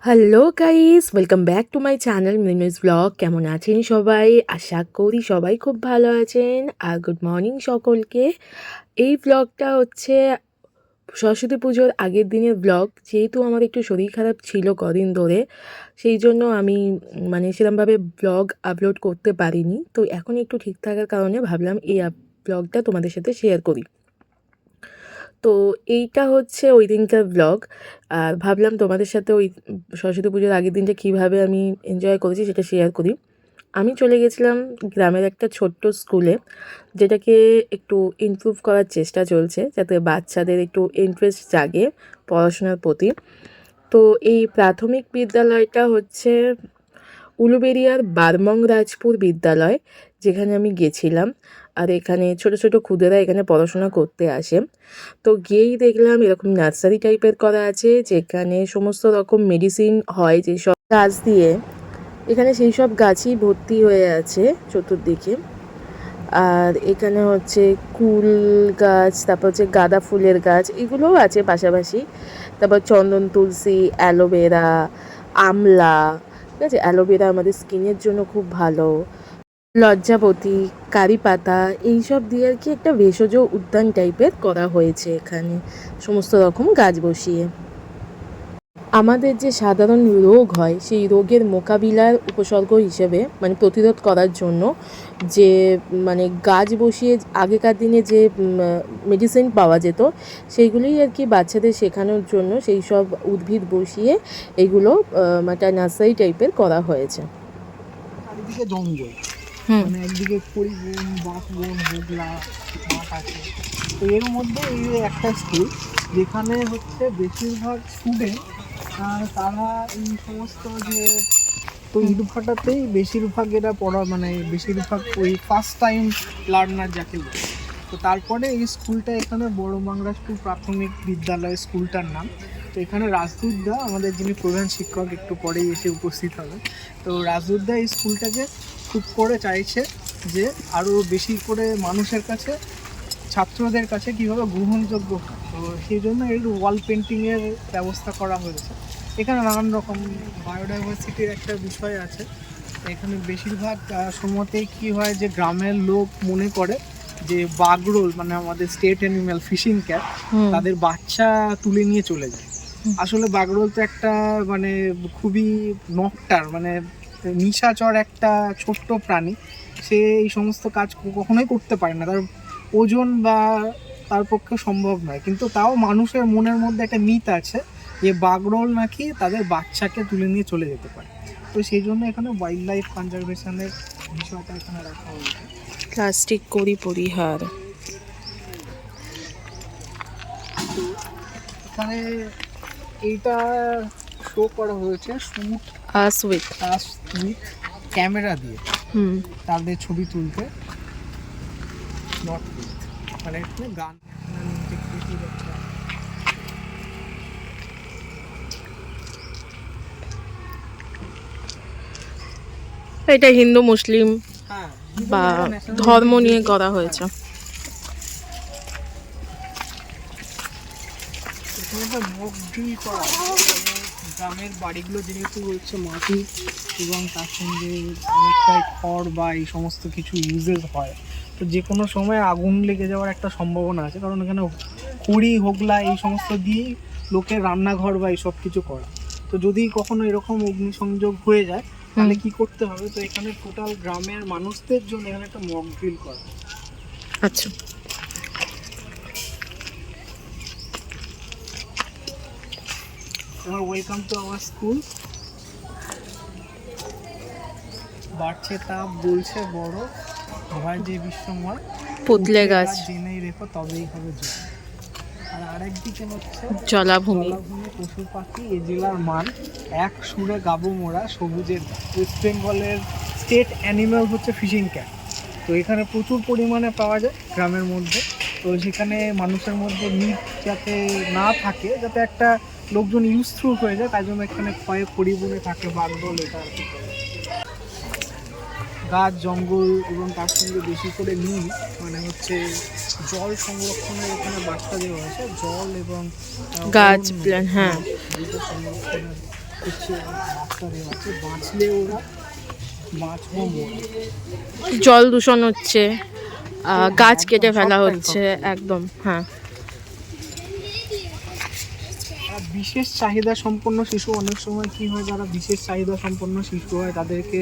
Hello guys, welcome back to my channel Mini's blog. কেমন আছেন সবাই? আশা করি সবাই খুব ভালো আছেন। আর গুড মর্নিং সকলকে। এই ব্লগটা হচ্ছে সরস্বতী পুজোর আগের দিনের ব্লগ। যেহেতু আমার একটু শরীর খারাপ ছিল কদিন ধরে, সেই জন্য আমি সেরকমভাবে ব্লগ আপলোড করতে পারিনি। তো এখন একটু ঠিক থাকার কারণে ভাবলাম এই ব্লগটা তোমাদের সাথে শেয়ার করি। তো এইটা হচ্ছে ওই দিনকার ব্লগ। আর ভাবলাম তোমাদের সাথে ওই সরস্বতী পুজোর আগের দিনটা কীভাবে আমি এনজয় করেছি সেটা শেয়ার করি। আমি চলে গেছিলাম গ্রামের একটা ছোট্ট স্কুলে, যেটাকে একটু ইমপ্রুভ করার চেষ্টা চলছে, যাতে বাচ্চাদের একটু ইন্টারেস্ট জাগে পড়াশোনার প্রতি। তো এই প্রাথমিক বিদ্যালয়টা হচ্ছে উলুবেড়িয়ার বারমং রাজপুর বিদ্যালয়, যেখানে আমি গেছিলাম। আর এখানে ছোট ছোট খুদেরা এখানে পড়াশোনা করতে আসে। তো গিয়েই দেখলাম এরকম নার্সারি টাইপের করা আছে, যেখানে সমস্ত রকম মেডিসিন হয় যেসব গাছ দিয়ে, এখানে সেই সব গাছই ভর্তি হয়ে আছে চতুর্দিকে। আর এখানে হচ্ছে কুল গাছ, তারপর হচ্ছে গাঁদা ফুলের গাছ, এগুলোও আছে পাশাপাশি। তারপর চন্দন, তুলসী, অ্যালোভেরা, আমলা, ঠিক আছে। অ্যালোভেরা আমাদের স্কিনের জন্য খুব ভালো। লজ্জাবতী, কারি পাতা, এইসব দিয়ে আর কি একটা ভেষজ উদ্যান টাইপের করা হয়েছে এখানে, সমস্ত রকম গাছ বসিয়ে। আমাদের যে সাধারণ রোগ হয় সেই রোগের মোকাবিলার উপসর্গ হিসেবে প্রতিরোধ করার জন্য যে গাছ বসিয়ে আগেকার দিনে যে মেডিসিন পাওয়া যেত, সেইগুলোই আর কি বাচ্চাদের শেখানোর জন্য সেই সব উদ্ভিদ বসিয়ে এইগুলো একটা নার্সারি টাইপের করা হয়েছে। চারিদিকে জঙ্গল, একদিকে পরিবন, বাঁশবন, হোগলা মাঠ আছে। তো এর মধ্যে এই একটা স্কুল, যেখানে হচ্ছে বেশিরভাগ স্টুডেন্ট তারা এই সমস্ত যে তো ইটভাটাতেই বেশিরভাগ এরা পড়া বেশিরভাগ ওই ফার্স্ট টাইম লার্নার যাকে বলে। তো তারপরে এই স্কুলটা এখানে বড় বাংলা স্কুল প্রাথমিক বিদ্যালয় স্কুলটার নাম। তো এখানে রাজদুতদা, আমাদের যিনি প্রধান শিক্ষক, একটু পরেই এসে উপস্থিত হবে। তো রাজদুতদা এই স্কুলটাকে খুব করে চাইছে যে আরও বেশি করে মানুষের কাছে, ছাত্রদের কাছে কীভাবে গ্রহণযোগ্য হয়। তো সেই জন্য এর ওয়াল পেন্টিংয়ের ব্যবস্থা করা হয়েছে। এখানে নানান রকম বায়োডাইভার্সিটির একটা বিষয় আছে। এখানে বেশিরভাগ সময়তেই কী হয় যে গ্রামের লোক মনে করে যে বাগরোল, আমাদের স্টেট অ্যানিম্যাল ফিশিং ক্যাট, তাদের বাচ্চা তুলে নিয়ে চলে যায়। আসলে বাগরোল তো একটা খুবই নকটার, নিশাচর একটা ছোট্ট প্রাণী। সে এই সমস্ত কাজ কখনোই করতে পারে না, তার ওজন বা তার পক্ষে সম্ভব নয়। কিন্তু তাও মানুষের মনের মধ্যে একটা মিথ আছে যে বাগরোল নাকি তাদের বাচ্চাকে তুলে নিয়ে চলে যেতে পারে। তো সেই জন্য এখানে ওয়াইল্ড লাইফ কনজারভেশনের বিষয়টা এখানে রাখা হয়েছে। প্লাস্টিক করি পরিহার। এখানে এইটা শো করা হয়েছে শুট উইথ ক্যামেরা দিয়ে তাদের ছবি তুলতে, নট উইথ গান। এটা হিন্দু মুসলিম বা ধর্ম নিয়ে করা হয়েছে। গ্রামের বাড়িগুলো যেহেতু হচ্ছে মাটি এবং তার সঙ্গে অনেকটাই খড় বা এই সমস্ত কিছু ইউজেস হয়, তো যে কোনো সময় আগুন লেগে যাওয়ার একটা সম্ভাবনা আছে। কারণ এখানে খড়ি, হোগলা এই সমস্ত দিয়েই লোকের রান্নাঘর বা এইসব কিছু করা। তো যদি কখনো এরকম অগ্নিসংযোগ হয়ে যায় তাহলে কি করতে হবে? তো এখানে টোটাল গ্রামের মানুষদের জন্য এখানে একটা মক ড্রিল করা। আচ্ছা, ওয়েলকাম টু আওয়ার স্কুল। বাড়ছে তাপ, বলছে বড়, হয় যে বিশ্বময়, পুতলে গাছ, জেনেই রেখো তবেই হবে জল। আর আরেকদিকে হচ্ছে জলাভূমি, পশু পাখি, এ জেলার মান, এক সুরে গাবো মোড়া সবুজের। ওয়েস্ট বেঙ্গলের স্টেট অ্যানিম্যাল হচ্ছে ফিশিং ক্যাট। তো এখানে প্রচুর পরিমাণে পাওয়া যায় গ্রামের মধ্যে। তো সেখানে মানুষের মধ্যে মিথ যাতে না থাকে, যাতে একটা লোকজন ইউজ থ্রু হয়ে যায়, তাই জন্য এখানে ক্ষয়ে পরিবনে থাকে বাগদল। এটা আর কি গাছ, জঙ্গল এবং তার সঙ্গে বেশি করে নীল হচ্ছে জল সংরক্ষণের এখানে বার্তা দেওয়া হয়েছে। জল এবং গাছ, হ্যাঁ, সংরক্ষণের হচ্ছে রাস্তা দেওয়া আছে, বাঁচলে ওরা বাঁচবো মরে। জল দূষণ হচ্ছে, গাছ কেটে ফেলা হচ্ছে, একদম। হ্যাঁ, আর বিশেষ চাহিদা সম্পন্ন শিশু, অনেক সময় কি হয়, যারা বিশেষ চাহিদা সম্পন্ন শিশু হয় তাদেরকে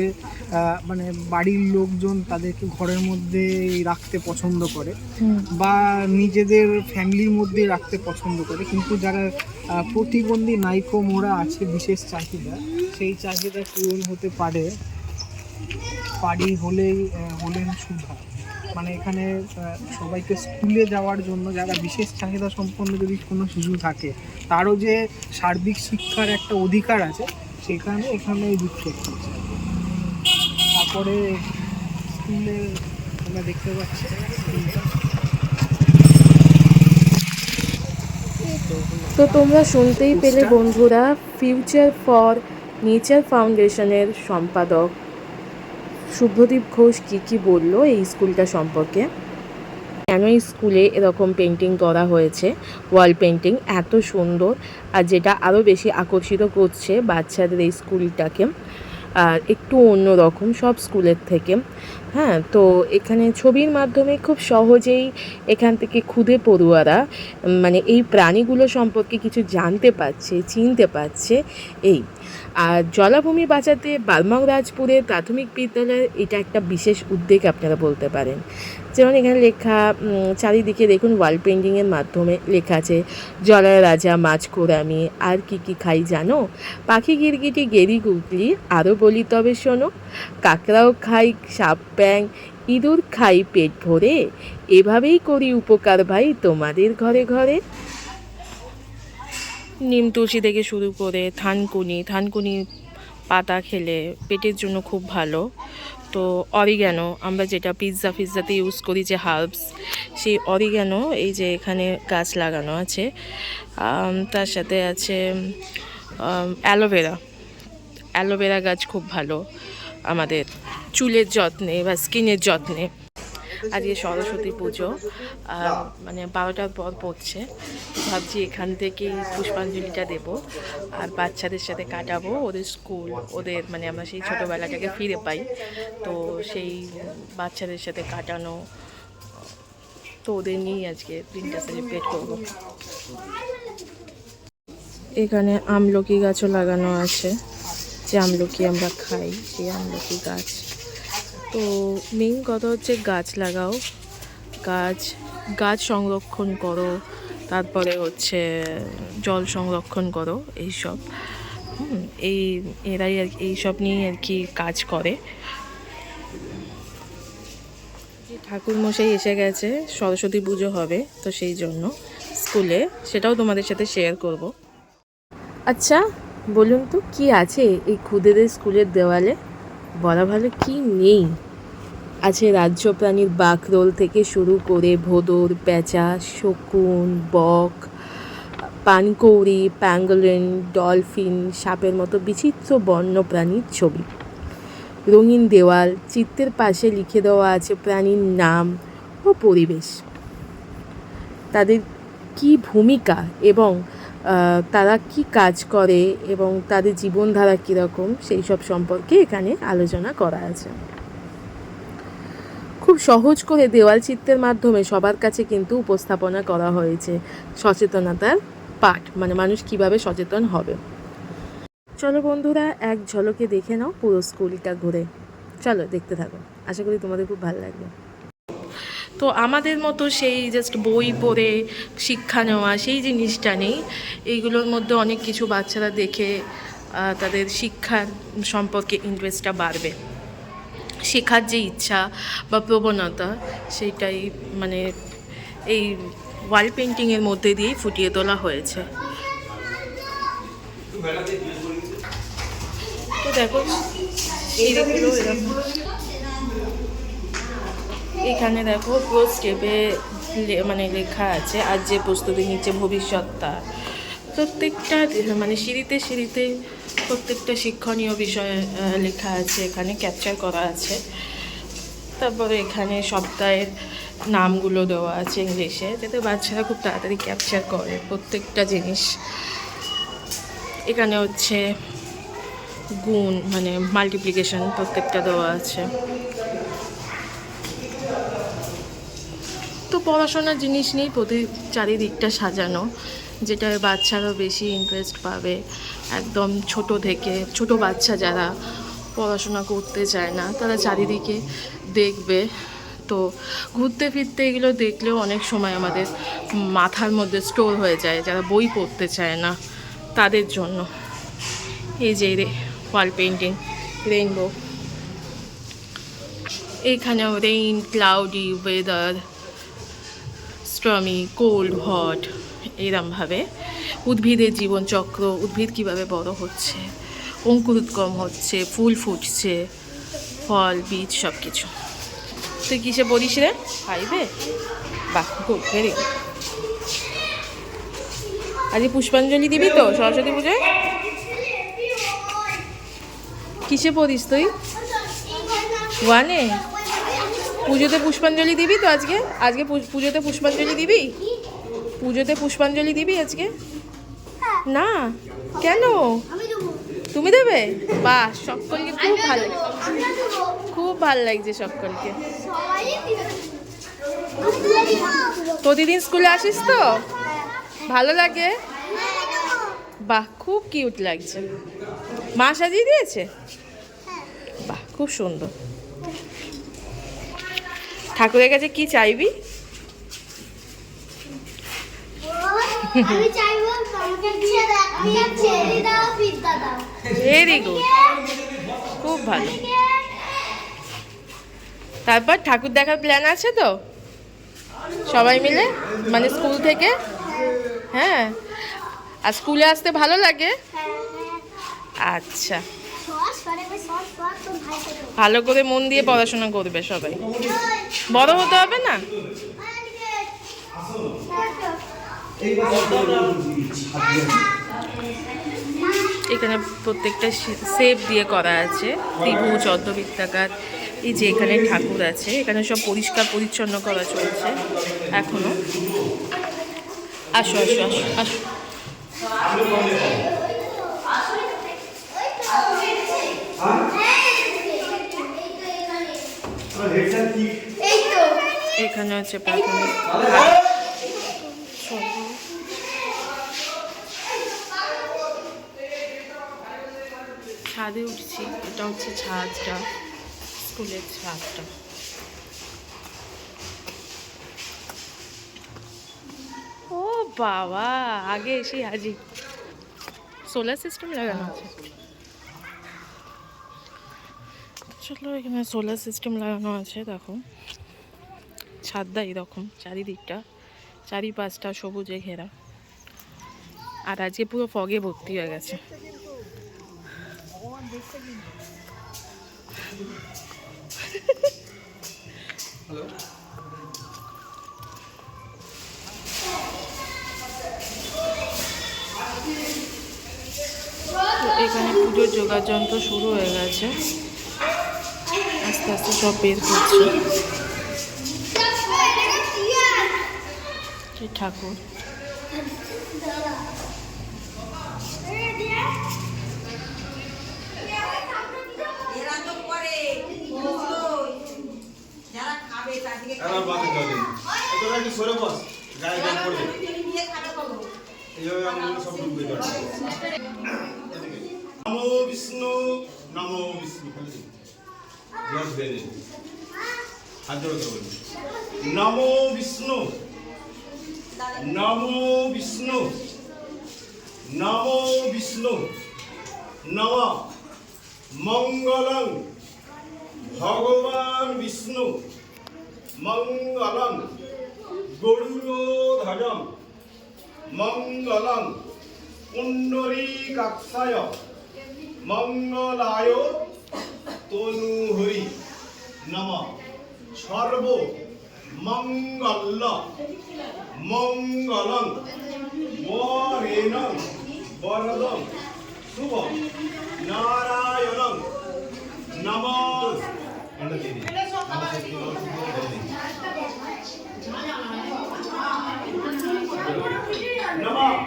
মানে বাড়ির লোকজন তাদেরকে ঘরের মধ্যে রাখতে পছন্দ করে বা নিজেদের ফ্যামিলির মধ্যে রাখতে পছন্দ করে, কিন্তু যারা প্রতিবন্ধী নাইকো মোড়া আছে বিশেষ চাহিদা, সেই চাহিদা পূরণ হতে হলেন সুধা। মানে এখানে সবাইকে স্কুলে যাওয়ার জন্য যারা বিশেষ চাহিদা সম্পন্ন যদি কোনো শিশু থাকে, তারও যে সার্বিক শিক্ষার একটা অধিকার আছে, সেখানে এখানে বিক্ষেপ করছে। তারপরে স্কুলে আমরা দেখতে পাচ্ছি তো তোমরা শুনতেই পেলে বন্ধুরা, ফিউচার ফর নেচার ফাউন্ডেশনের সম্পাদক শুভ্রদীপ ঘোষ কী বললো এই স্কুলটা সম্পর্কে। কেন এই স্কুলে এরকম পেন্টিং করা হয়েছে, ওয়াল পেন্টিং এত সুন্দর, আর যেটা আরও বেশি আকর্ষিত করছে বাচ্চাদের এই স্কুলটাকে, আর একটু অন্যরকম সব স্কুলের থেকে। হ্যাঁ, তো এখানে ছবির মাধ্যমে খুব সহজেই এখান থেকে ক্ষুদে পড়ুয়ারা মানে এই প্রাণীগুলো সম্পর্কে কিছু জানতে পারছে, চিনতে পারছে এই। আর জলাভূমি বাঁচাতে বালমরাজপুরের প্রাথমিক বিদ্যালয়ের এটা একটা বিশেষ উদ্যোগ আপনারা বলতে পারেন। যেমন এখানে লেখা, চারিদিকে দেখুন ওয়াল পেন্টিংয়ের মাধ্যমে লেখা আছে জলের রাজা মাছ কোরামি, আর কি খাই জানো, পাখি গিরগিটি গেরি গুগলি, আরও বলি তবে শোনো, কাকড়াও খাই সাপ ব্যাং, ইঁদুর খাই পেট ভরে, এভাবেই করি উপকার ভাই তোমাদের ঘরে ঘরে। নিম তুলসী থেকে শুরু করে থানকুনি পাতা খেলে পেটের জন্য খুব ভালো। তো অরিগ্যানো, আমরা যেটা পিৎজাতে ইউজ করি যে হার্বস, সেই অরিগ্যানো এই যে এখানে গাছ লাগানো আছে। তার সাথে আছে অ্যালোভেরা গাছ, খুব ভালো আমাদের চুলের যত্নে বা স্কিনের যত্নে। আজকে সরস্বতী পুজো, মানে 12টার পর পড়ছে, ভাবছি এখান থেকেই পুষ্পাঞ্জলিটা দেবো আর বাচ্চাদের সাথে কাটাবো ওদের স্কুল, ওদের মানে আমরা সেই ছোটোবেলাটাকে ফিরে পাই, তো সেই বাচ্চাদের সাথে কাটানো, তো ওদের নিয়েই আজকে দিনটা সেলিব্রেট করবো। এখানে আমলকি গাছও লাগানো আছে, যে আমলকি আমরা খাই সেই আমলকি গাছ। তো মেইন কথা হচ্ছে গাছ লাগাও, গাছ সংরক্ষণ করো, তারপরে হচ্ছে জল সংরক্ষণ করো, এইসব এরাই আর এইসব নিয়ে আর কি কাজ করে। ঠাকুরমশাই এসে গেছে, সরস্বতী পুজো হবে, তো সেই জন্য স্কুলে সেটাও তোমাদের সাথে শেয়ার করব। আচ্ছা বলুন তো, কি আছে এই খুদেদের স্কুলের দেওয়ালে? বলা ভালো কি নেই। আছে রাজ্য প্রাণীর বাকরোল থেকে শুরু করে ভোঁদর, পেঁচা, শকুন, বক, পানকৌড়ি, প্যাঙ্গোলিন, ডলফিন, সাপের মতো বিচিত্র বন্য প্রাণীর ছবি। রঙিন দেওয়াল, চিত্রের পাশে লিখে দেওয়া আছে প্রাণীর নাম ও পরিবেশ, তাদের কি ভূমিকা এবং তারা কি কাজ করে এবং তাদের জীবনধারা কীরকম, সেই সব সম্পর্কে এখানে আলোচনা করা আছে। খুব সহজ করে দেওয়াল চিত্রের মাধ্যমে সবার কাছে কিন্তু উপস্থাপনা করা হয়েছে সচেতনতার পাঠ, মানে মানুষ কিভাবে সচেতন হবে। চলো বন্ধুরা, এক ঝলকে দেখে নাও পুরো স্কুলটা ঘুরে। চলো দেখতে থাকো, আশা করি তোমাদের খুব ভালো লাগবে। তো আমাদের মতো সেই জাস্ট বই পড়ে শিক্ষা নেওয়া সেই জিনিসটা নেই, এইগুলোর মধ্যে অনেক কিছু বাচ্চারা দেখে তাদের শিক্ষার সম্পর্কে ইন্টারেস্টটা বাড়বে, শেখার যে ইচ্ছা বা প্রবণতা, সেইটাই মানে এই ওয়াল পেন্টিংয়ের মধ্যে দিয়েই ফুটিয়ে তোলা হয়েছে। তো দেখো এইগুলো এখানে দেখো পুরো স্টেপে মানে লেখা আছে, আর যে প্রস্তুতি নিচ্ছে ভবিষ্যৎটা, প্রত্যেকটা মানে সিঁড়িতে প্রত্যেকটা শিক্ষণীয় বিষয় লেখা আছে, এখানে ক্যাপচার করা আছে। তারপরে এখানে সপ্তাহের নামগুলো দেওয়া আছে ইংলিশে, যাতে বাচ্চারা খুব তাড়াতাড়ি ক্যাপচার করে প্রত্যেকটা জিনিস। এখানে হচ্ছে গুণ মানে মাল্টিপ্লিকেশন প্রত্যেকটা দেওয়া আছে। তো পড়াশোনার জিনিস নিয়েই চারিদিকটা সাজানো, যেটায় বাচ্চারা বেশি ইন্টারেস্ট পাবে। একদম ছোট থেকে, ছোট বাচ্চা যারা পড়াশোনা করতে চায় না তারা চারিদিকে দেখবে। তো ঘুরতে ফিরতে এগুলো দেখলেও অনেক সময় আমাদের মাথার মধ্যে স্টোর হয়ে যায়, যারা বই পড়তে চায় না তাদের জন্য। এই যে ওয়াল পেন্টিং, রেইনবো, এইখানেও rain, cloudy weather, stormy, cold, hot, এরমভাবে উদ্ভিদের জীবনচক্র, উদ্ভিদ কীভাবে বড় হচ্ছে, অঙ্কুরোদ্গম হচ্ছে, ফুল ফুটছে, ফল, বীজ, সব কিছু। তুই কিসে পড়িস রে? খাইবে? বাহ, গুড, ভেরি গুড। আজকে পুষ্পাঞ্জলি দিবি তো সরস্বতী পুজোয়? কিসে পড়িস তুই? ওয়ানে? পুজোতে পুষ্পাঞ্জলি দিবি তো আজকে? আজকে পুজোতে পুষ্পাঞ্জলি দিবি? পুজোতে পুষ্পাঞ্জলি দিবি আজকে? না, কেন? তুমি দেবে? বাহ, সকলকে খুব ভালো, খুব ভালো লাগছে সকলকে। প্রতিদিন স্কুলে আসিস তো? ভালো লাগে? বাহ, খুব কিউট লাগছে। মা সাজিয়ে দিয়েছে? বাহ, খুব সুন্দর। ঠাকুরের কাছে কি চাইবি? ভেরি গুড, খুব ভালো। তারপর ঠাকুর দেখার প্ল্যান আছে তো সবাই মিলে, মানে স্কুল থেকে? হ্যাঁ। আর স্কুলে আসতে ভালো লাগে? আচ্ছা, ভালো করে মন দিয়ে পড়াশোনা করবে সবাই, বড় হতে হবে না? এখানে প্রত্যেকটা শেপ দিয়ে করা আছে, ত্রিভুজ, অর্ধবৃত্তাকার। এই যে এখানে ঠাকুর আছে, এখানে সব পরিষ্কার পরিচ্ছন্ন করা চলছে এখনো। আসো আসো আসো আসো। এখানে হচ্ছে প্রাথমিক ছাদে উঠছি। এটা হচ্ছে ছাদটা, স্কুলের ছাদটা। ও বাবা, আগে এসে আজই সোলার সিস্টেম লাগানো আছে। চলো, এখানে সোলার সিস্টেম লাগানো আছে। দেখো ছাদটা এরকম, চারিদিকটা চারিপাশটা সবুজে ঘেরা। আর আজকে পুরো ফগে ভর্তি হয়ে গেছে। এখানে পুজোর যোগাযন্ত্র শুরু হয়ে গেছে, আস্তে আস্তে সব বের করছে। ঠাকুর নমো বিষ্ণু, নমো বিষ্ণু। নমো বিষ্ণু, নমো বিষ্ণু, নমো বিষ্ণু, নম মঙ্গলং ভগবান বিষ্ণু, মঙ্গলং গরুড়ধ্বজং, মঙ্গলং পুণ্ডরীকাক্ষায়, মঙ্গলায় তনুহরি নমঃ। সর্ব মঙ্গল মঙ্গলং বরেণ বরদং শুভ নারায়ণং নমঃ। নমঃ।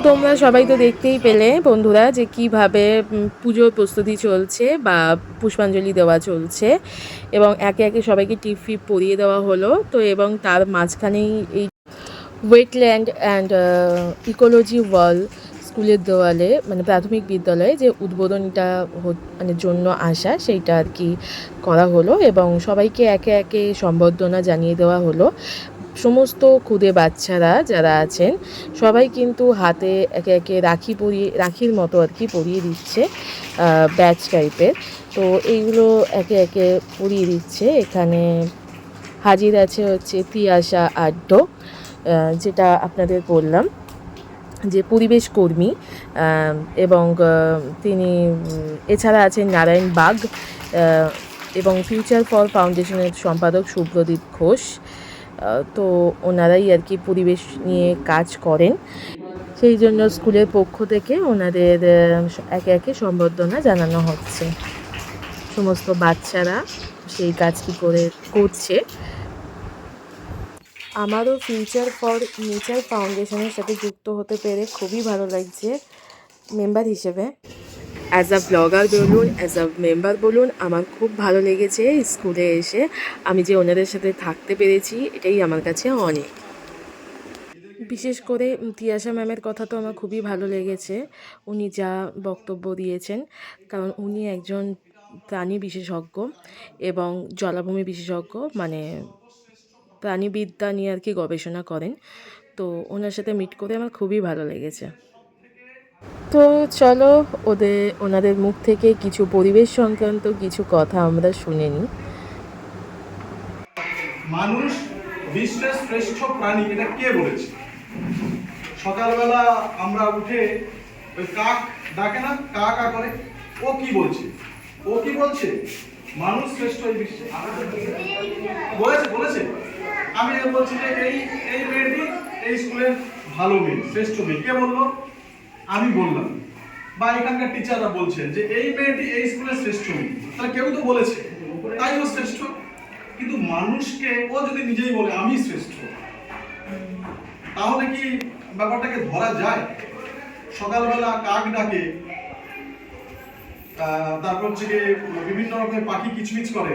তোমরা সবাই তো দেখতেই পেলে বন্ধুরা যে কিভাবে পুজোর প্রস্তুতি চলছে বা পুষ্পাঞ্জলি দেওয়া চলছে, এবং একে একে সবাইকে টিপ পরিয়ে দেওয়া হলো। তো এবং তার মাঝখানেই এই ওয়েটল্যান্ড অ্যান্ড ইকোলজি ওয়াল স্কুলের দেওয়ালে, মানে প্রাথমিক বিদ্যালয়ে যে উদ্বোধনটা মানে জন্য আসা, সেইটা আর কি করা হলো, এবং সবাইকে একে একে সম্বর্ধনা জানিয়ে দেওয়া হলো। সমস্ত ক্ষুদে বাচ্চারা যারা আছেন সবাই কিন্তু হাতে একে একে রাখির মতো আর কি পরিয়ে দিচ্ছে, ব্যাচ টাইপের। তো এইগুলো একে একে পরিয়ে দিচ্ছে। এখানে হাজির আছে হচ্ছে তিয়াশা আড্ড, যেটা আপনাদের বললাম যে পরিবেশ কর্মী, এবং তিনি এছাড়া আছেন নারায়ণ বাগ, এবং ফিউচার ফর ফাউন্ডেশনের সম্পাদক শুভ্রদীপ ঘোষ। তো ওনারাই আর কি পরিবেশ নিয়ে কাজ করেন, সেই জন্য স্কুলের পক্ষ থেকে ওনাদের একে একে সম্বর্ধনা জানানো হচ্ছে। সমস্ত বাচ্চারা সেই কাজটি করছে। আমারও ফিউচার ফর নেচার ফাউন্ডেশনের সাথে যুক্ত হতে পেরে খুবই ভালো লাগছে মেম্বার হিসেবে। অ্যাজ আ ব্লগার বলুন, অ্যাজ আ মেম্বার বলুন, আমার খুব ভালো লেগেছে স্কুলে এসে। আমি যে ওনাদের সাথে থাকতে পেরেছি এটাই আমার কাছে অনেক। বিশেষ করে তিয়াশা ম্যামের কথা তো আমার খুবই ভালো লেগেছে, উনি যা বক্তব্য দিয়েছেন, কারণ উনি একজন প্রাণী বিশেষজ্ঞ এবং জলাভূমি বিশেষজ্ঞ, মানে প্রাণীবিদ্যা নিয়ে আর কি গবেষণা করেন। তো ওনার সাথে মিট করে আমার খুবই ভালো লেগেছে। তো চলো ওনাদের মুখ থেকে কিছু পরিবেশ সংক্রান্ত কিছু কথা আমরা শুনে নিই। মানুষ বিশ্বের শ্রেষ্ঠ প্রাণী, এটা কে বলেছে? সকালবেলা আমরা উঠে ওই কাক ডাকে না, কা কা করে, ও কি বলছে? ও কি বলছে? মানুষ শ্রেষ্ঠ এই বিশ্বে বলেছে। আমি বলছি যে এই মেয়েটি এই স্কুলের ভালো মেয়ে, শ্রেষ্ঠ মেয়ে। কে বললো? আমি বললাম, বা এখানকার টিচাররা বলছেন যে এই মেয়েটি এই স্কুলের শ্রেষ্ঠ মেয়ে। তাহলে কেউ তো বলেছে, তাই ও শ্রেষ্ঠ। কিন্তু মানুষকে ও যদি নিজেই বলে আমি শ্রেষ্ঠ, তাহলে কি ব্যাপারটাকে ধরা যায়? সকালবেলা কাক ডাকে, তারপর হচ্ছে বিভিন্ন রকমের পাখি কিচমিচ করে,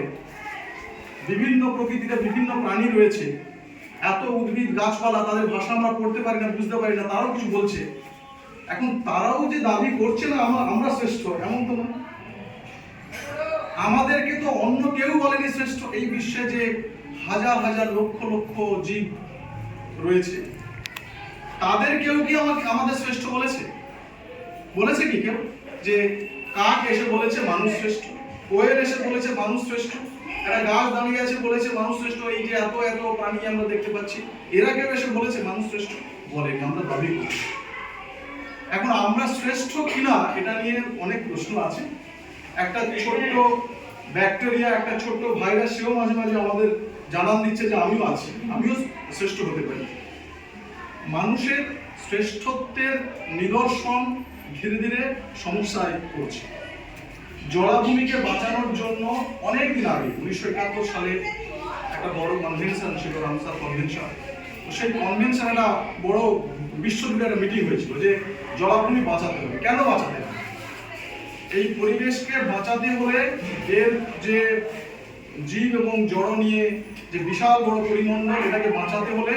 বিভিন্ন প্রকৃতিতে বিভিন্ন প্রাণী রয়েছে, এত উদ্ভিদ গাছপালা, তাদের ভাষা আমরা পড়তে পারি না, বুঝতে পারি না, তারাও কিছু বলছে। এখন তারাও যে দাবি করছে না আমরা শ্রেষ্ঠ, এমন তো না। আমাদেরকে তো অন্য কেউ বলেনি শ্রেষ্ঠ। এই বিশ্বে যে হাজার হাজার লক্ষ লক্ষ জীব রয়েছে, তাদের কেউ কি আমাদের শ্রেষ্ঠ বলেছে কি কেউ? যে কাক এসে বলেছে মানুষ শ্রেষ্ঠ, কোয়েল এসে বলেছে মানুষ শ্রেষ্ঠ, একটা গাছ দাঁড়িয়ে আছে বলেছে মানুষ শ্রেষ্ঠ, এই যে এত এত প্রাণী আমরা দেখতে পাচ্ছি, এরা কেউ এসে বলেছে মানুষ শ্রেষ্ঠ? বলেনি, আমরা দাবি করি। এখন আমরা শ্রেষ্ঠ কিনা এটা নিয়ে অনেক প্রশ্ন আছে। একটা ছোট্ট ব্যাকটেরিয়া, একটা ছোট্ট ভাইরাস, সেও মাঝে মাঝে আমাদের জানান দিচ্ছে যে আমিও আছি, আমিও শ্রেষ্ঠ হতে পারি। মানুষের শ্রেষ্ঠত্বের নিদর্শন ধীরে ধীরে সমস্যায় পড়ছে। জলাভূমিকে বাঁচানোর জন্য অনেকদিন আগে 1971 সালে একটা বড় কনভেনশন ছিল, রামসার কনভেনশন। সেই কনভেনশন একটা বড় বিশ্বজুড়ে একটা মিটিং হয়েছিল যে জলাভূমি বাঁচাতে হবে। কেন বাঁচাতে হবে? এই পরিবেশকে বাঁচাতে হলে এর যে জীব এবং জড় নিয়ে যে বিশাল বড় পরিমণ্ডল, এটাকে বাঁচাতে হলে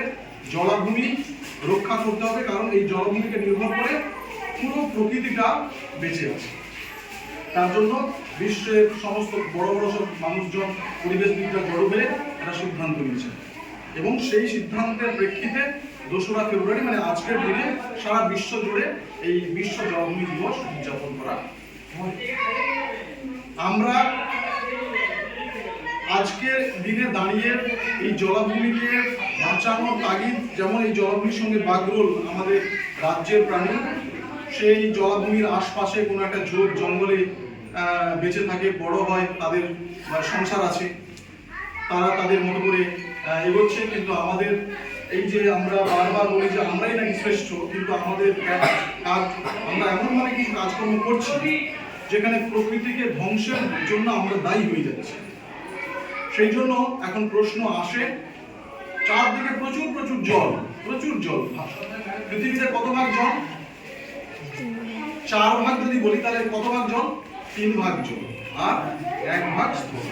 জলাভূমি রক্ষা করতে হবে, কারণ এই জলাভূমিকে নির্ভর করে পুরো প্রকৃতিটা বেঁচে আছে। তার জন্য বিশ্বের সমস্ত বড় বড় সব মানুষজন, পরিবেশবিদরা জড়ো হয়ে একটা সিদ্ধান্ত নিয়েছে, এবং সেই সিদ্ধান্তের প্রেক্ষিতে 2রা ফেব্রুয়ারি মানে আজকের দিনে সারা বিশ্ব জুড়ে এই বিশ্ব জলাভূমি দিবস উদযাপন করা হয়। আমরা আজকের দিনে দাঁড়িয়ে এই জলাভূমিকে বাঁচানোর তাগিদ, যেমন এই জলাভূমির সঙ্গে বাগরোল আমাদের রাজ্যের প্রাণী, সেই জলাভূমির আশপাশে কোনো একটা ঝোপ জঙ্গলে বেঁচে থাকে, বড় হয়, তাদের সংসার আছে, তারা তাদের মতো করে এগোচ্ছে। কিন্তু আমাদের এই যে আমরা বারবার বলি যে আমরাই নাকি শ্রেষ্ঠ, কিন্তু আমাদের কাজ, আমরা এমনভাবে কিছু কাজকর্ম করছি যেখানে প্রকৃতিকে ধ্বংসের জন্য আমরা দায়ী হয়ে যাচ্ছি। সেই জন্য এখন প্রশ্ন আসে, চারদিকে প্রচুর জল, পৃথিবীতে কত ভাগ জল? 4 ভাগ যদি বলি তাহলে কত ভাগ জল? 3 ভাগ জল আর 1 ভাগ স্থল।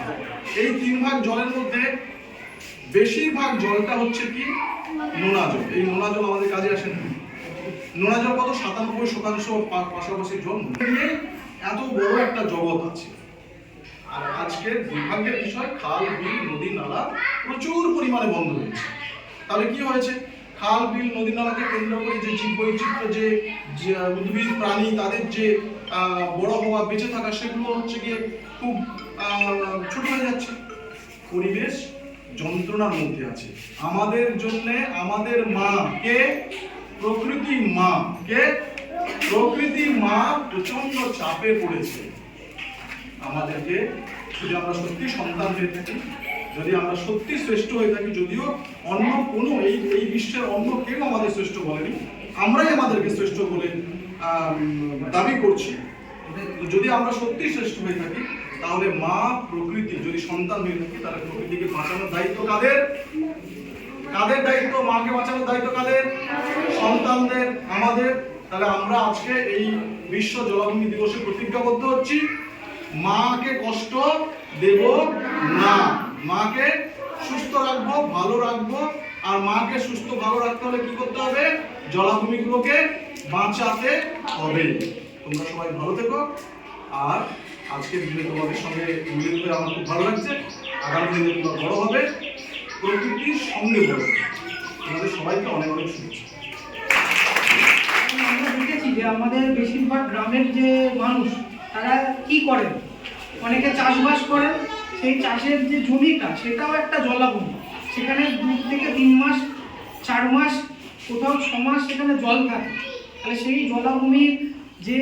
এই 3 ভাগ জলের মধ্যে বেশিরভাগ জলটা হচ্ছে কি নোনা জল। এই নোনা জল আমাদের কাজে আসে না। নোনা জল কত? 97% পাশাপাশি জল নিয়ে এত বড় একটা জগৎ আছে। আর আজকের দুর্ভাগ্যের বিষয়, খাল বিল নদী নালা প্রচুর পরিমাণে বন্ধ হয়েছে। তাহলে কি হয়েছে? খাল বিল নদী নালাকে কেন্দ্র করে যে জীববৈচিত্র্য, যে উদ্ভিদ প্রাণী, তাদের যে বড় হওয়া বেঁচে থাকা, সেগুলো হচ্ছে গিয়ে খুব ছোট হয়ে যাচ্ছে। পরিবেশ যন্ত্রণার মধ্যে আছে। আমাদের জন্য আমাদের মা কে? প্রকৃতি মা কে? প্রকৃতি মা প্রচন্ড চাপে পড়েছে আমাদেরকে। যদি আমরা সত্যি সন্তান হয়ে থাকি, যদি আমরা সত্যি শ্রেষ্ঠ হয়ে থাকি, যদিও অন্য কোনো এই বিশ্বের অন্য কেউ আমাদের শ্রেষ্ঠ বলেনি, আমরাই আমাদেরকে শ্রেষ্ঠ বলে দাবি করছি। যদি আমরা সত্যি শ্রেষ্ঠ হয়ে থাকি, তাহলে মা প্রকৃতি, যদি সন্তান হয়ে থাকি, তাহলে প্রকৃতিকে বাঁচানোর দায়িত্ব কাদের? কাদের দায়িত্ব? মাকে বাঁচানোর দায়িত্ব কাদের? সন্তানদের, আমাদের। তাহলে আমরা আজকে এই বিশ্ব জলাভূমি দিবসে প্রতিজ্ঞাবদ্ধ হচ্ছি, মাকে কষ্ট দেব না। মাকে সুস্থ রাখবো, ভালো রাখবো। আর মাকে সুস্থ ভালো রাখতে হলে কি করতে হবে? জলাভূমিগুলোকে বাঁচাতে হবে। তোমরা সবাই ভালো থেকো। আর আজকের দিনে তোমাদের সঙ্গে মিলিত হয়ে আমার খুব ভালো লাগছে। আগামী দিনে তোমরা বড় হবে, প্রকৃতির সঙ্গে বড় হবে। তোমাদের সবাইকে অনেক অনেক শুভেচ্ছা। আমরা দেখেছি যে আমাদের বেশিরভাগ গ্রামের যে মানুষ, তারা কি করেন? অনেকে চাষবাস করেন। সেই চাষের যে জমিটা, সেটাও একটা জলাভূমি। সেখানে 2 থেকে 3 মাস, 4 মাস, কোথাও 6 মাস সেখানে জল থাকে। তাহলে সেই জলাভূমির যে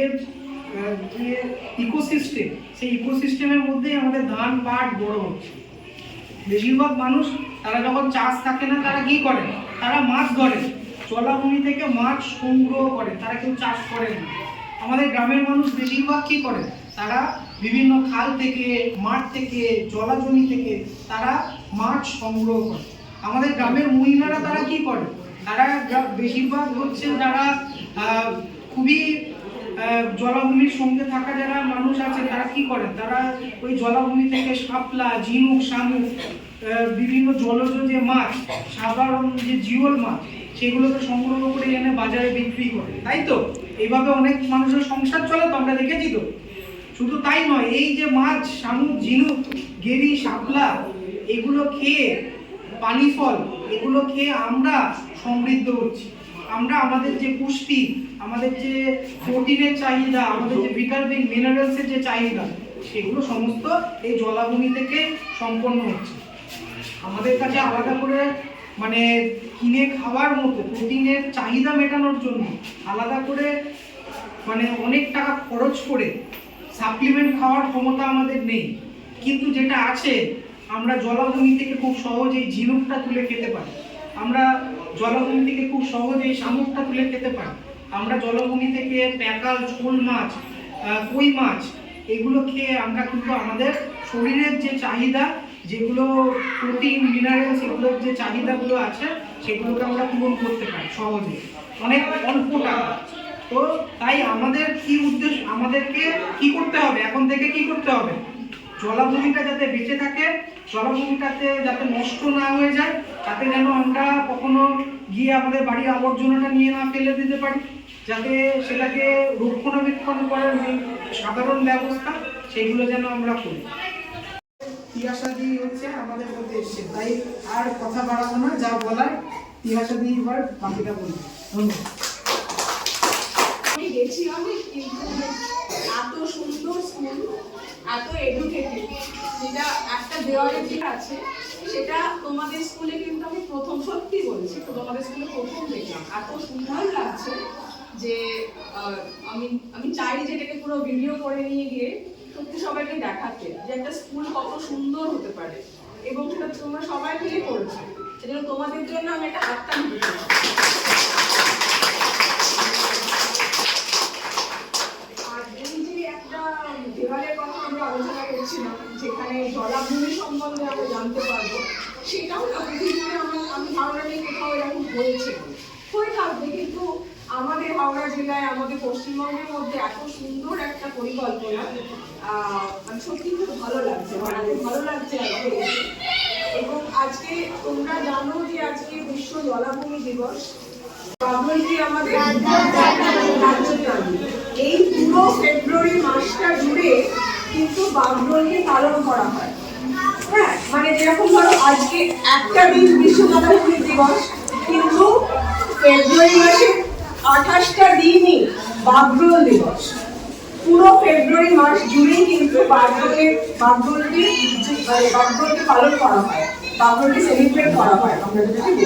ইকোসিস্টেম, সেই ইকোসিস্টেমের মধ্যেই আমাদের ধান পাট বড় হচ্ছে। বেশিরভাগ মানুষ তারা যখন চাষ থাকে না, তারা কি করে? তারা মাছ ধরে, জলাভূমি থেকে মাছ সংগ্রহ করে, তারা কেউ চাষ করে না। আমাদের গ্রামের মানুষ বেশিরভাগ কি করে? তারা বিভিন্ন খাল থেকে, মাঠ থেকে, জলাজমি থেকে তারা মাছ সংগ্রহ করে। আমাদের গ্রামের মহিলারা তারা কি করে? তারা বেশিরভাগ হচ্ছে যারা খুবই জলাভূমির সঙ্গে থাকা যারা মানুষ আছে, তারা কি করে? তারা ওই জলাভূমি থেকে শাপলা, ঝিনুক, শামুক, বিভিন্ন জলজ যে মাছ, সাধারণ যে জিওল মাছ, সেগুলোকে সংগ্রহ করে এনে বাজারে বিক্রি করে, তাই তো? এইভাবে অনেক মানুষের সংসার চলে, তো আমরা দেখেছি তো। শুধু তাই নয়, এই যে মাছ, শামুক, ঝিনুক, গেরি, শাপলা, এগুলো খেয়ে, পানি ফল, এগুলো খেয়ে আমরা সমৃদ্ধ হচ্ছি। আমরা আমাদের যে পুষ্টি, আমাদের যে প্রোটিনের চাহিদা, আমাদের যে ভিটামিন মিনারেলসের যে চাহিদা, সেগুলো সমস্ত এই জলাভূমি থেকে সম্পন্ন হচ্ছে। আমাদের কাছে আলাদা করে মানে কিনে খাওয়ার মতো প্রোটিনের চাহিদা মেটানোর জন্য আলাদা করে মানে অনেক টাকা খরচ করে সাপ্লিমেন্ট খাওয়ার ক্ষমতা আমাদের নেই। কিন্তু যেটা আছে, আমরা জলাভূমি থেকে খুব সহজেই ঝিনুকটা তুলে খেতে পারি, আমরা জলাভূমি থেকে খুব সহজেই শামুকটা তুলে খেতে পারি, আমরা জলাভূমি থেকে প্যাকাল, শোল মাছ, কই মাছ, এগুলো খেয়ে আমরা কিন্তু আমাদের শরীরের যে চাহিদা, যেগুলো প্রোটিন মিনারেলস, এগুলোর যে চাহিদাগুলো আছে, সেগুলোকে আমরা পূরণ করতে পারি সহজে, অনেক অল্প টাকা। তো তাই আমাদের কি উদ্দেশ্য? আমাদেরকে কি করতে হবে? এখন থেকে কি করতে হবে? জলাভূমিটা যাতে বেঁচে থাকে, জলাভূমিটাতে যাতে নষ্ট না হয়ে যায়, তাতে যেন আমরা কখনো গিয়ে আমাদের বাড়ির আবর্জনাটা নিয়ে না ফেলে দিতে পারি, যাতে সেটাকে রক্ষণাবেক্ষণ করার যে সাধারণ ব্যবস্থা, সেগুলো যেন আমরা করি। তিয়াশাদি হচ্ছে আমাদের মধ্যে এসছে, তাই আর কথা বাড়াবো না, যা বলার তিয়াশাদি এবার বাকিটা বলবো। ধন্যবাদ। আমি গেছি অনেক, কিন্তু এত সুন্দর স্কুল, এত এডুকেটেড, যেটা একটা দেওয়ালে যে আছে, সেটা তোমাদের স্কুলে কিন্তু আমি প্রথম, সত্যি বলছি, তো তোমাদের স্কুলে প্রথম দেখলাম। এত সুন্দর লাগছে যে আমি চাই যেটাকে পুরো ভিডিও করে নিয়ে গিয়ে সত্যি সবাইকে দেখাতে, যে একটা স্কুল কত সুন্দর হতে পারে, এবং সেটা তোমরা সবাই মিলে করেছো। সেজন্য তোমাদের জন্য আমি একটা হাততালি দিতে চাই। আর এই যে একটা দেওয়ালের কথা আমরা আলোচনা করছিলাম, যেখানে জলাভূমি সম্বন্ধে আমরা জানতে পারবো, সেটাও না পৃথিবীতে আমি ধারণা নেই কোথাও এরকম হয়েছে, হয়ে থাকবে, কিন্তু আমাদের হাওড়া জেলায়, আমাদের পশ্চিমবঙ্গের মধ্যে এত সুন্দর একটা পরিকল্পনা, মানে সত্যি খুব ভালো লাগছে, মানে খুব ভালো লাগছে আজকে এসে। এবং আজকে তোমরা জানো যে আজকে বিশ্ব জলাভূমি দিবস। বাবুলজি আমাদের রাজ্যপ্রাণী। এই পুরো ফেব্রুয়ারি মাসটা জুড়ে কিন্তু বাবুলকে পালন করা হয়। হ্যাঁ, মানে যেরকম ধরো আজকে একটা দিন বিশ্ব জলাভূমি দিবস, কিন্তু ফেব্রুয়ারি মাসের 28টা দিনই বাগরোল দিবস। পুরো ফেব্রুয়ারি মাস জুড়েই কিন্তু বাগরোলকে পালন করা হয়, বাগরোলকে সেলিব্রেট করা হয় আমরা যেটা বলি।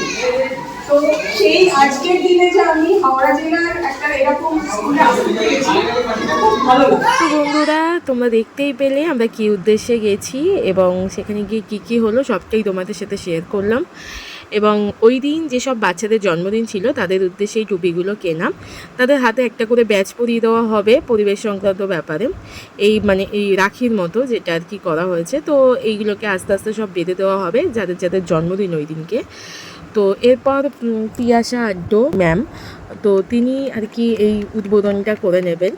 তো সেই আজকের দিনে যে আমি হাওড়া জেলার একটা এরকম স্কুলে আসতে পেরেছি, এটা খুব ভালো লাগে। তো বন্ধুরা, তোমরা দেখতেই পেলে আমরা কী উদ্দেশ্যে গেছি এবং সেখানে গিয়ে কী হলো সবটাই তোমাদের সাথে শেয়ার করলাম। এবং ওই দিন যেসব বাচ্চাদের জন্মদিন ছিল তাদের উদ্দেশ্যে এই টুপিগুলো কেনা। তাদের হাতে একটা করে ব্যাচ পরিয়ে দেওয়া হবে পরিবেশ সংক্রান্ত ব্যাপারে, এই রাখির মতো যেটা আর কি করা হয়েছে। তো এইগুলোকে আস্তে আস্তে সব বেঁধে দেওয়া হবে যাদের যাদের জন্মদিন ওই দিনকে। তো এরপর পিয়াসা আড্ডো ম্যাম, তো তিনি আর কি এই উদ্বোধনটা করে নেবেন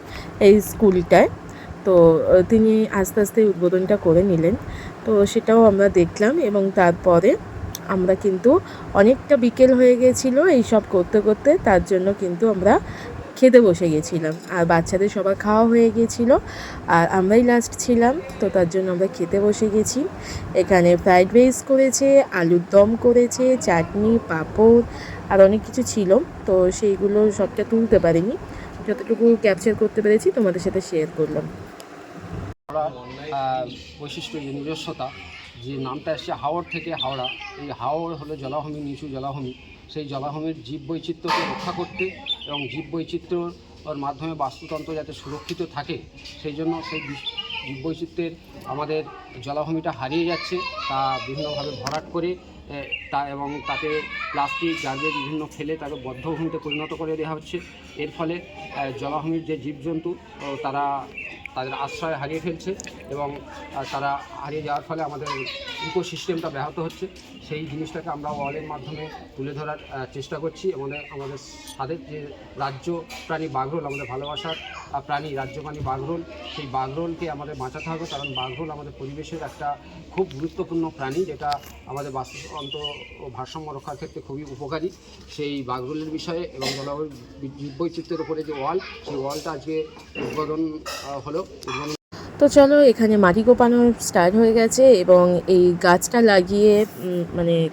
এই স্কুলটায়। তো তিনি আস্তে আস্তে উদ্বোধনটা করে নিলেন, তো সেটাও আমরা দেখলাম। এবং তারপরে আমরা কিন্তু অনেকটা বিকেল হয়ে গেছিলো এইসব করতে করতে, তার জন্য কিন্তু আমরা খেতে বসে গেছিলাম। আর বাচ্চাদের সবার খাওয়া হয়ে গেছিলো আর আমরাই লাস্ট ছিলাম, তো তার জন্য আমরা খেতে বসে গেছি। এখানে ফ্রাইড রাইস করেছে, আলুর দম করেছে, চাটনি, পাঁপড় আর অনেক কিছু ছিল। তো সেইগুলো সবটা তুলতে পারিনি, যতটুকু ক্যাপচার করতে পেরেছি তোমাদের সাথে শেয়ার করলাম। বৈশিষ্ট্য যে নিজস্বতা, যে নামটা এসছে হাওড় থেকে হাওড়া। এই হাওড় হলো জলাভূমি, নিচু জলাভূমি। সেই জলাভূমির জীববৈচিত্র্যকে রক্ষা করতে এবং জীববৈচিত্র্যর মাধ্যমে বাস্তুতন্ত্র যাতে সুরক্ষিত থাকে, সেই জন্য সেই জীববৈচিত্র্যের আমাদের জলাভূমিটা হারিয়ে যাচ্ছে, তা বিভিন্নভাবে ভরাট করে এবং তাতে প্লাস্টিক গার্বেজ বিভিন্ন ফেলে তাকে বদ্ধভূমিতে পরিণত করে দেওয়া হচ্ছে। এর ফলে জলাভূমির যে জীবজন্তু তাদের আশ্রয় হারিয়ে ফেলছে এবং তারা হারিয়ে যাওয়ার ফলে আমাদের ইকোসিস্টেমটা ব্যাহত হচ্ছে। সেই জিনিসটাকে আমরা ওয়ালের মাধ্যমে তুলে ধরার চেষ্টা করছি। আমাদের স্বাদের যে রাজ্য প্রাণী বাঘরোল, আমাদের ভালোবাসার প্রাণী রাজ্য প্রাণী বাঘরোল, সেই বাঘরোলকে আমাদের বাঁচাতে হবে, কারণ বাঘরোল আমাদের পরিবেশের একটা খুব গুরুত্বপূর্ণ প্রাণী, যেটা আমাদের বাস্তুতন্ত্র ও ভারসাম্য রক্ষার ক্ষেত্রে খুবই উপকারী। সেই বাঘরোলের বিষয়ে এবং জলবায়ুর জীববৈচিত্র্যের উপরে যে ওয়াল, সেই ওয়ালটা আজকে উদ্বোধন হলো। তো চলো, এখানে মাটি কোপানো স্টার্ট হয়ে গেছে এবং এই গাছটা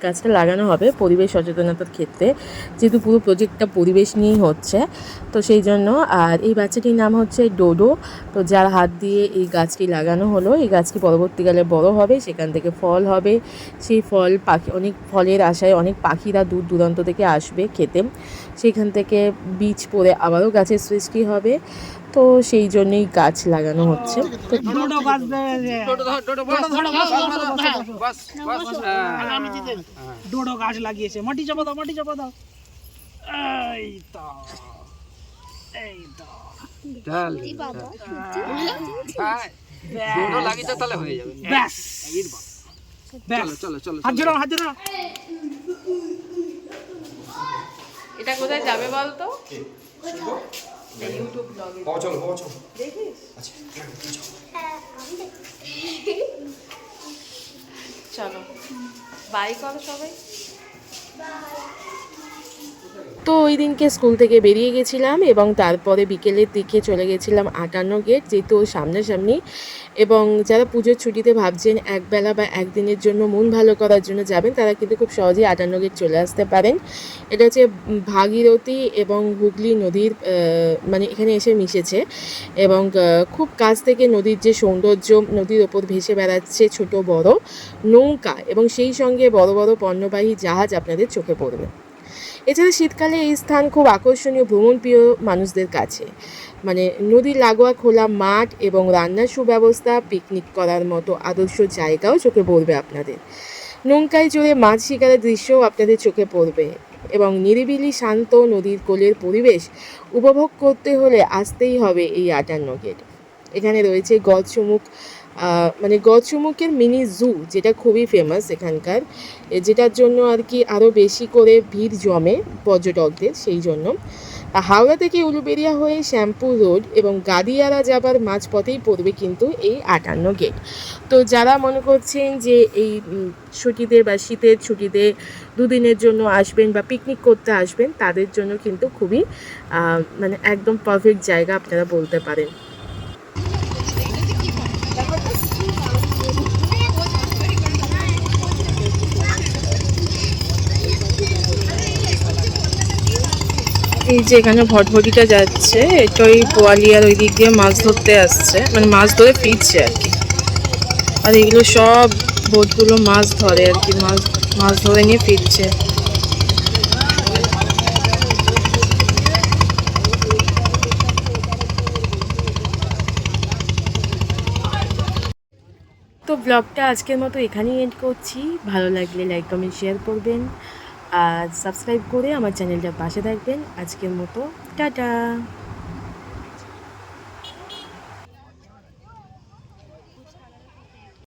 গাছটা লাগানো হবে পরিবেশ সচেতনতার ক্ষেত্রে, যেহেতু পুরো প্রজেক্টটা পরিবেশ নিয়েই হচ্ছে। তো সেই জন্য, আর এই বাচ্চাটির নাম হচ্ছে ডোডো। তো যার হাত দিয়ে এই গাছটি লাগানো হলো, এই গাছটি পরবর্তীকালে বড় হবে, সেখান থেকে ফল হবে। সেই অনেক ফলের আশায় অনেক পাখিরা দূর দূরান্ত থেকে আসবে খেতে, সেখান থেকে বীজ পড়ে আবারও গাছের সৃষ্টি হবে। তো সেই জন্যই গাছ লাগানো হচ্ছে। তো ডোডো গাছ লাগিয়েছে, মাটি চাপা দাও, মাটি চাপা দাও। এই তো লাগিয়েছে, তাহলে হয়ে যাবে। ব্যাস, চলো চলো, হাত জোড়াও, হাত জোড়াও। এটা কোথায় যাবে বলতো? ইউটিউব ব্লগে দেখিস? চলো বাই করো সবাই। তো ওই দিনকে স্কুল থেকে বেরিয়ে গেছিলাম এবং তারপরে বিকেলের দিকে চলে গেছিলাম 58 গেট, যেহেতু সামনাসামনি। এবং যারা পুজোর ছুটিতে ভাবছেন একবেলা বা একদিনের জন্য মন ভালো করার জন্য যাবেন, তারা কিন্তু খুব সহজেই 58 গেট চলে আসতে পারেন। এটা হচ্ছে ভাগীরথী এবং হুগলি নদীর এখানে এসে মিশেছে এবং খুব কাছ থেকে নদীর যে সৌন্দর্য, নদীর ওপর ভেসে বেড়াচ্ছে ছোট বড় নৌকা এবং সেই সঙ্গে বড় বড় পণ্যবাহী জাহাজ আপনাদের চোখে পড়বে। এছাড়া শীতকালে এই স্থান খুব আকর্ষণীয় ভ্রমণপ্রিয় মানুষদের কাছে। নদীর লাগোয়া খোলা মাঠ এবং রান্নার সুব্যবস্থা, পিকনিক করার মতো আদর্শ জায়গাও চোখে পড়বে আপনাদের। নৌকায় চড়ে মাছ শিকারের দৃশ্যও আপনাদের চোখে পড়বে এবং নিরিবিলি শান্ত নদীর কোলের পরিবেশ উপভোগ করতে হলে আসতেই হবে এই 58 গেট। এখানে রয়েছে গজসুমুখের মিনি জু, যেটা খুবই ফেমাস এখানকার, যেটার জন্য আর কি আরও বেশি করে ভিড় জমে পর্যটকদের সেই জন্য। হাওড়া থেকে উলুবেড়িয়া হয়ে শ্যামপুর রোড এবং গাদিয়ারা যাবার মাঝপথেই পড়বে কিন্তু এই 58 গেট। তো যারা মনে করছেন যে এই ছুটিতে বা শীতের ছুটিতে দুদিনের জন্য আসবেন বা পিকনিক করতে আসবেন, তাদের জন্য কিন্তু খুবই মানে একদম পারফেক্ট জায়গা আপনারা বলতে পারেন। এই যে এখানে ভটভটিটা যাচ্ছে, এটা ওই পোয়ালিয়ার ওই দিক দিয়ে মাছ ধরতে আসছে, মানে মাছ ধরে ফিরছে আর কি। আর এগুলো সব বোটগুলো মাছ ধরে আর কি, মাছ ধরে নিয়ে ফিরছে। তো ব্লগটা আজকের মতো এখানেই এন্ড করছি। ভালো লাগলে লাইক কমেন্ট শেয়ার করবেন আর সাবস্ক্রাইব করে আমার চ্যানেলটার পাশে থাকবেন। আজকের মতো টাটা।